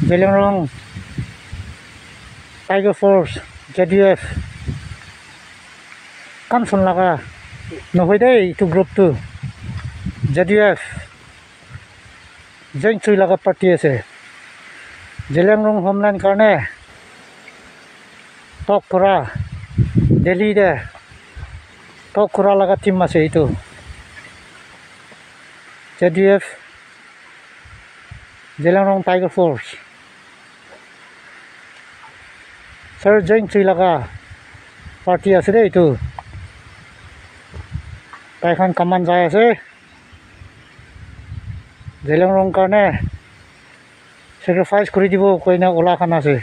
Jelengrong Tiger Force JDF Kamson laga nohoi dei itu group tu JDF joint chui laga party ase Jelengrong homeland karne talk kora Delhi de talk kora laga team ase itu JDF Jelengrong Tiger Force sir joint chui laga party ase dei itu তাইখন কামান যাই আছে জেলেংৰং কাৰণে sacrifice কৰি দিব কইনা ওলাখান আছে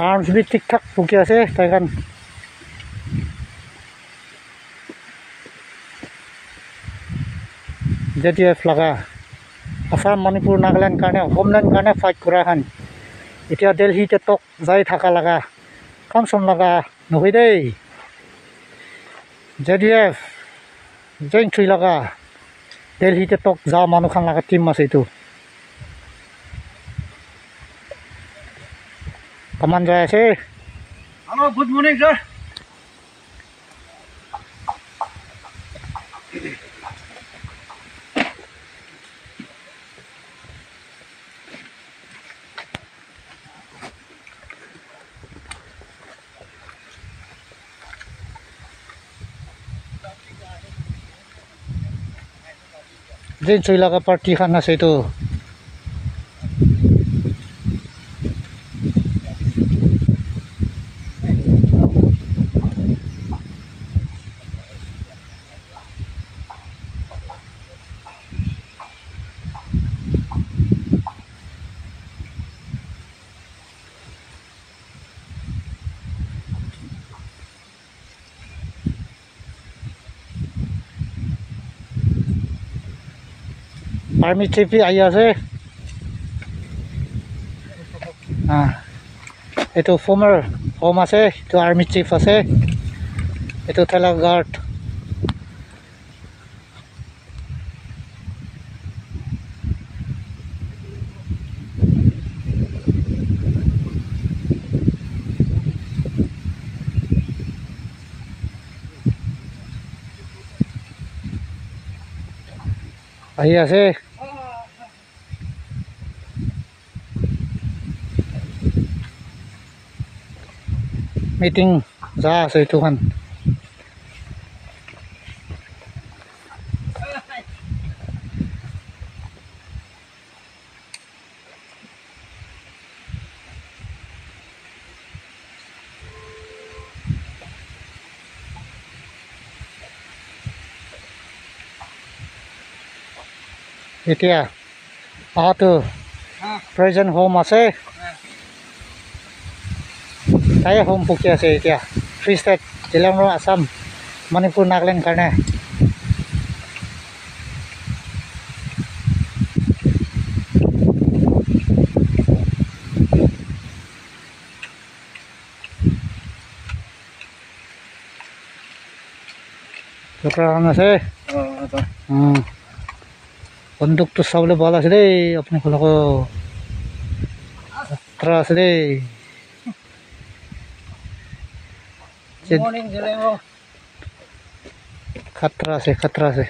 arms B ঠিক ঠাক ফুকি আছে তাইখন JDF লাগা আসাম মণিপুৰ নাগালেণ্ড কাৰণে হোমলেণ্ড কাৰণে ফাইট কৰা খান এতিয়া দিল্লীতে টক যাই থাকা লাগা কামচন লাগা নহয় দেই JDF joint chui laga Delhi te tok ja manu khan laga team ase itu kaman jai ase hello good morning sir joint chui laga party khan ase itu Army chief ahi ase itu former home ase itu army chief ase itu thala guard ahi ase meeting ja ase itu kan এতিয়া আটো present home ase তাই home পুকি আছে এতিয়া free state জেলেংৰং Assam Manipur Nagaland কাৰণে লোকৰান আছে বন্দুকটো চাবলৈ ভাল আছে দেই আপুনি খোলাকো খাতৰা আছে দেই good morning Jelengrong খাতৰা আছে